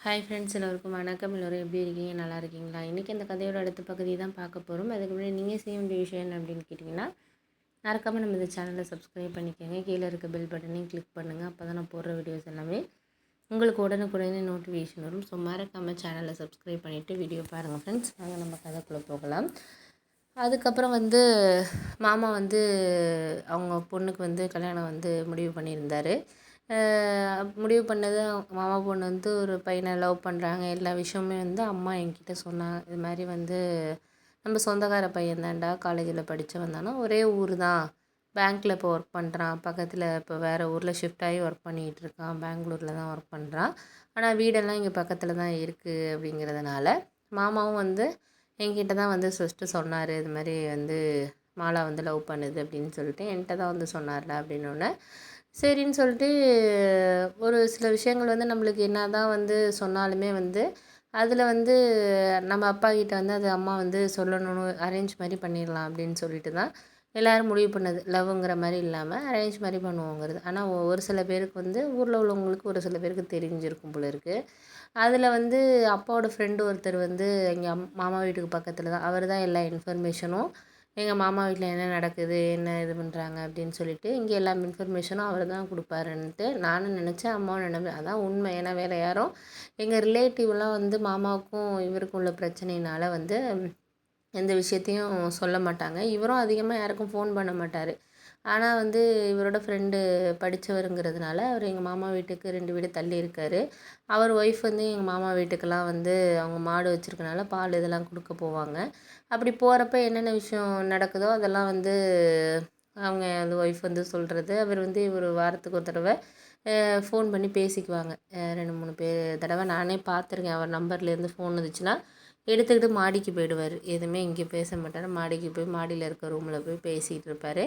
Hi friends, எல்லோருக்கும் வணக்கம். எல்லோரும் எப்படி இருக்கீங்க? நல்லா இருக்கீங்களா? இன்றைக்கி அந்த கதையோட அடுத்த பகுதி தான் பார்க்க போகிறோம். அதுக்கு முன்னாடி நீங்கள் செய்ய வேண்டிய விஷயம் என்ன அப்படின்னு கேட்டிங்கன்னா, மறக்காமல் நம்ம இந்த சேனலை சப்ஸ்கிரைப் பண்ணிக்கோங்க. கீழே இருக்க பெல் பட்டனையும் கிளிக் பண்ணுங்கள். அப்போ தான் நான் போடுற வீடியோஸ் எல்லாமே உங்களுக்கு உடனுக்குடனே நோட்டிஃபிகேஷன் வரும். ஸோ மறக்காமல் சேனலை சப்ஸ்கிரைப் பண்ணிவிட்டு வீடியோ பாருங்கள் ஃப்ரெண்ட்ஸ். நாங்கள் நம்ம கதைக்குள்ளே போகலாம். அதுக்கப்புறம் மாமா அவங்க பொண்ணுக்கு கல்யாணம் முடிவு பண்ணியிருந்தார். முடிவு பண்ணது மாமா பொண்ணு ஒரு பையனை லவ் பண்ணுறாங்க. எல்லா விஷயமுமே அம்மா என்கிட்ட சொன்னாங்க. இது மாதிரி நம்ம சொந்தக்கார பையன் தான்டா, காலேஜில் படித்தவன் தானே, ஒரே ஊர் தான், பேங்க்கில் இப்போ ஒர்க் பண்ணுறான், பக்கத்தில் இப்போ வேறு ஊரில் ஷிஃப்ட் ஆகி ஒர்க் பண்ணிகிட்டு இருக்கான், பெங்களூரில் தான் ஒர்க் பண்ணுறான், ஆனால் வீடெல்லாம் இங்கே பக்கத்தில் தான் இருக்குது அப்படிங்கிறதுனால மாமாவும் என்கிட்ட தான் ஃபஸ்ட்டு சொன்னார். இது மாதிரி மாலா லவ் பண்ணுது அப்படின்னு சொல்லிட்டு என்கிட்ட தான் சொன்னார்டா அப்படின்னோடனே சரின்னு சொல்லிட்டு ஒரு சில விஷயங்கள் நம்மளுக்கு என்ன தான் சொன்னாலுமே அதில் நம்ம அப்பா கிட்ட அது அம்மா சொல்லணும்னு அரேஞ்ச் மாதிரி பண்ணிடலாம் அப்படின்னு சொல்லிட்டு தான் எல்லோரும் முடிவு பண்ணது. லவ்ங்கிற மாதிரி இல்லாமல் அரேஞ்ச் மாதிரி பண்ணுவோங்கிறது. ஆனால் ஒரு சில பேருக்கு ஊரில் உள்ளவங்களுக்கு ஒரு சில பேருக்கு தெரிஞ்சிருக்கும் போல இருக்குது. அதில் அப்பாவோட ஃப்ரெண்டு ஒருத்தர் எங்கள் மாமா வீட்டுக்கு பக்கத்தில் தான், அவர் தான் எல்லா இன்ஃபர்மேஷனும் எங்கள் மாமா வீட்டில் என்ன நடக்குது, என்ன இது பண்ணுறாங்க அப்படின்னு சொல்லிட்டு இங்கே எல்லா இன்ஃபர்மேஷனும் அவர் தான் கொடுப்பாருன்ட்டு நானும் நினச்சேன், அம்மாவும் நினைப்பேன். அதான் உண்மை. ஏன்னா வேறு யாரும் எங்கள் ரிலேட்டிவ்லாம் இவருக்கும் இவருக்கும் உள்ள பிரச்சனையினால் எந்த விஷயத்தையும் சொல்ல மாட்டாங்க. இவரும் அதிகமாக யாருக்கும் ஃபோன் பண்ண மாட்டார். ஆனால் இவரோட ஃப்ரெண்டு படித்தவருங்கிறதுனால அவர் எங்கள் மாமா வீட்டுக்கு 2 வீடு தள்ளி இருக்கார். அவர் ஒய்ஃப் எங்கள் மாமா வீட்டுக்கெல்லாம் அவங்க மாடு வச்சுருக்கனால பால் இதெல்லாம் கொடுக்க போவாங்க. அப்படி போகிறப்ப என்னென்ன விஷயம் நடக்குதோ அதெல்லாம் அவங்க ஒய்ஃப் சொல்கிறது. அவர் ஒரு வாரத்துக்கு ஒரு தடவை ஃபோன் பண்ணி பேசிக்குவாங்க. 2, 3 தடவை நானே பார்த்துருக்கேன். அவர் நம்பர்லேருந்து ஃபோன் வந்துச்சுன்னா எடுத்துக்கிட்டு மாடிக்கு போயிடுவார். எதுவுமே இங்கே பேச மாட்டார். மாடிக்கு போய் மாடியில் இருக்க ரூமில் போய் பேசிகிட்டு இருப்பார்.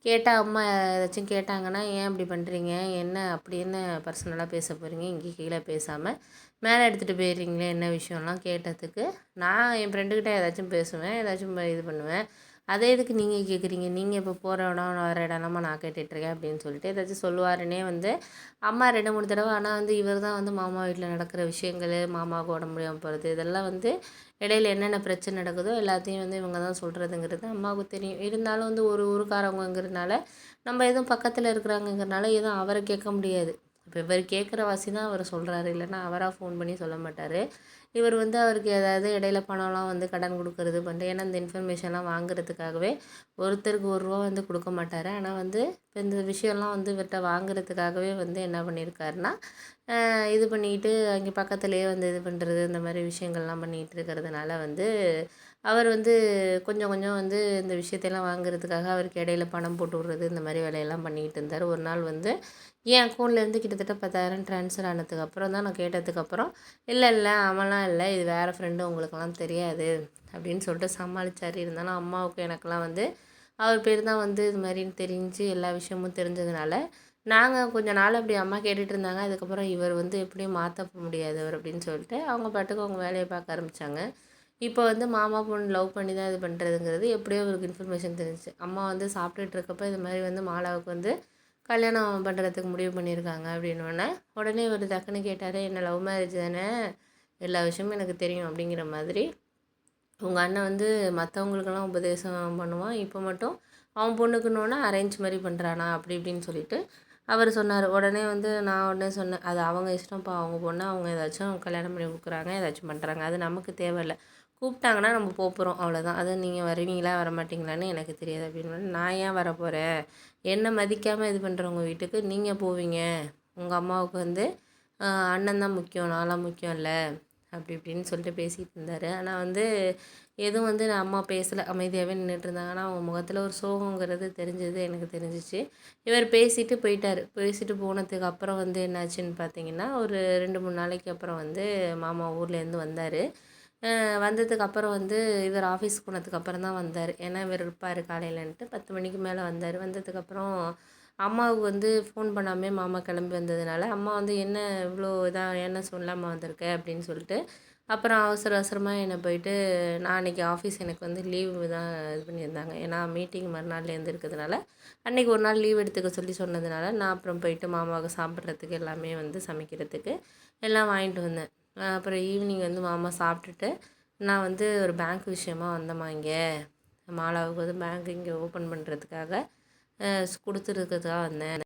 கேட்டால் அம்மா ஏதாச்சும் கேட்டாங்கன்னா, ஏன் இப்படி பண்ணுறீங்க, என்ன அப்படி என்ன பர்சனலாக பேச போகிறீங்க, இங்கே கீழே பேசாமல் மேலே எடுத்துகிட்டு போயிடுறீங்களே, என்ன விஷயம்லாம் கேட்டதுக்கு நான் என் ஃப்ரெண்டுக்கிட்ட ஏதாச்சும் பேசுவேன், ஏதாச்சும் இது பண்ணுவேன். அதே இதுக்கு நீங்கள் கேட்குறீங்க, நீங்கள் இப்போ போகிற இடம் வர இடம்லாமா நான் கேட்டுட்ருக்கேன் அப்படின்னு சொல்லிட்டு ஏதாச்சும் சொல்லுவாருன்னே அம்மா 2, 3 தடவை. ஆனால் இவர் தான் மாமா வீட்டில் நடக்கிற விஷயங்கள், மாமாவுக்கு உடம்பு முடியாமல் போகிறது, இதெல்லாம் இடையில என்னென்ன பிரச்சனை நடக்குதோ எல்லாத்தையும் இவங்க தான் சொல்கிறதுங்கிறது அம்மாவுக்கு தெரியும். இருந்தாலும் ஒரு ஊருக்காரவங்கிறதுனால நம்ம எதுவும் பக்கத்தில் இருக்கிறாங்கங்கிறனால எதுவும் அவரை கேட்க முடியாது. இப்போ இவர் கேட்குற வாசி தான் அவர் சொல்கிறாரு, இல்லைன்னா அவராக ஃபோன் பண்ணி சொல்ல மாட்டார். இவர் அவருக்கு ஏதாவது இடையில பணம்லாம் கடன் கொடுக்கறது பண்ணிட்டு, ஏன்னா இந்த இன்ஃபர்மேஷன்லாம் வாங்குறதுக்காகவே ஒருத்தருக்கு ₹1 கொடுக்க மாட்டார். ஆனால் இப்போ இந்த விஷயம்லாம் இவர்கிட்ட வாங்குறதுக்காகவே என்ன பண்ணியிருக்காருன்னா, இது பண்ணிக்கிட்டு அங்கே பக்கத்துலேயே இது பண்ணுறது, இந்த மாதிரி விஷயங்கள்லாம் பண்ணிகிட்டு இருக்கிறதுனால அவர் கொஞ்சம் கொஞ்சம் இந்த விஷயத்தையெல்லாம் வாங்குறதுக்காக அவருக்கு இடையில பணம் போட்டு விட்றது, இந்த மாதிரி வேலையெல்லாம் பண்ணிக்கிட்டு இருந்தார். ஒரு நாள் என் அக்கௌண்ட்லேருந்து கிட்டத்தட்ட 10,000 ட்ரான்ஸ்ஃபர் ஆனதுக்கப்புறம் தான் நான் கேட்டதுக்கப்புறம், இல்லை அவன்லாம் இல்லை, இது வேறு ஃப்ரெண்டு, உங்களுக்கெல்லாம் தெரியாது அப்படின்னு சொல்லிட்டு சமாளித்தார். இருந்தாலும் அம்மாவுக்கு எனக்கெல்லாம் அவர் பேர் தான் இது மாதிரின்னு தெரிஞ்சு எல்லா விஷயமும் தெரிஞ்சதுனால நாங்கள் கொஞ்ச நாள் அப்படி அம்மா கேட்டுட்டு இருந்தாங்க. அதுக்கப்புறம் இவர் எப்படியும் மாற்ற முடியாது அவர் அப்படின்னு சொல்லிட்டு அவங்க பாட்டுக்கு அவங்க வேலையை பார்க்க ஆரம்பித்தாங்க. இப்போ மாமா பொண்ணு லவ் பண்ணி தான் இது பண்ணுறதுங்கிறது எப்படியோ அவருக்கு இன்ஃபர்மேஷன் தெரிஞ்சிச்சு. அம்மா சாப்பிட்டுட்டு இருக்கப்போ இது மாதிரி மாலாவுக்கு கல்யாணம் பண்ணுறதுக்கு முடிவு பண்ணியிருக்காங்க அப்படின்னோடனே உடனே இவர் டக்குன்னு கேட்டார், என்ன லவ் மேரேஜ் தானே, எல்லா விஷயமும் எனக்கு தெரியும் அப்படிங்கிற மாதிரி. உங்கள் அண்ணன் மற்றவங்களுக்கெல்லாம் உபதேசம் பண்ணுவான், இப்போ மட்டும் அவன் பொண்ணுக்குன்னோன்னா அரேஞ்ச் மாதிரி பண்ணுறானா அப்படி இப்படின்னு சொல்லிட்டு அவர் சொன்னார். உடனே நான் உடனே சொன்னேன், அது அவங்க இஷ்டம்ப்பா, அவங்க பொண்ணு அவங்க ஏதாச்சும் கல்யாணம் பண்ணி கொடுக்குறாங்க, ஏதாச்சும் பண்ணுறாங்க, அது நமக்கு தேவையில்லை. கூப்பிட்டாங்கன்னா நம்ம போகிறோம், அவ்வளோதான். அது நீங்கள் வருவீங்களா வரமாட்டிங்களான்னு எனக்கு தெரியாது அப்படின்னு. நான் ஏன் வரப்போகிறேன், என்னை மதிக்காமல் இது பண்ணுறவங்க வீட்டுக்கு நீங்கள் போவீங்க, உங்கள் அம்மாவுக்கு அண்ணன் தான் முக்கியம், நான்லாம் முக்கியம் இல்லை அப்படி இப்படின்னு சொல்லிட்டு பேசிகிட்டு இருந்தார். ஆனால் எதுவும் நான் அம்மா பேசலை, அமைதியாகவே நின்றுட்டு இருந்தாங்க. ஆனால் அவங்க முகத்தில் ஒரு சோகங்கிறது தெரிஞ்சது, எனக்கு தெரிஞ்சிச்சு. இவர் பேசிட்டு போயிட்டார். பேசிட்டு போனதுக்கு அப்புறம் என்னாச்சுன்னு பார்த்தீங்கன்னா, ஒரு 2, 3 நாளைக்கு அப்புறம் மாமா ஊர்லேருந்து வந்தார். வந்ததுக்கப்புறம் இவர் ஆஃபீஸ் போனதுக்கப்புறம் தான் வந்தார். ஏன்னா இவர் இருப்பார் காலையிலன்ட்டு 10 மணிக்கு மேலே வந்தார். வந்ததுக்கப்புறம் அம்மாவுக்கு ஃபோன் பண்ணாமே மாமா கிளம்பி வந்ததுனால அம்மா என்ன இவ்வளோ இதாக என்ன சொல்லாமல் வந்திருக்க அப்படின்னு சொல்லிட்டு அப்புறம் அவசர அவசரமாக என்னை போயிட்டு, நான் அன்றைக்கி ஆஃபீஸ் எனக்கு லீவு தான் இது பண்ணியிருந்தாங்க. ஏன்னா மீட்டிங் மறுநாள்லேருந்து இருக்கிறதுனால அன்றைக்கி ஒரு நாள் லீவ் எடுத்துக்க சொல்லி சொன்னதுனால நான் அப்புறம் போயிட்டு மாமாவுக்கு சாப்பிட்றதுக்கு எல்லாமே சமைக்கிறதுக்கு எல்லாம் வாங்கிட்டு வந்தேன். அப்புறம் ஈவினிங் வந்து மாமா சாப்பிட்டுட்டு நான் வந்து ஒரு பேங்க் விஷயமா வந்தேம்மா இங்கே மாலாவுக்கு வந்து பேங்க் இங்கே ஓப்பன் பண்ணுறதுக்காக கொடுத்துருக்கிறதுக்காக வந்தேன்.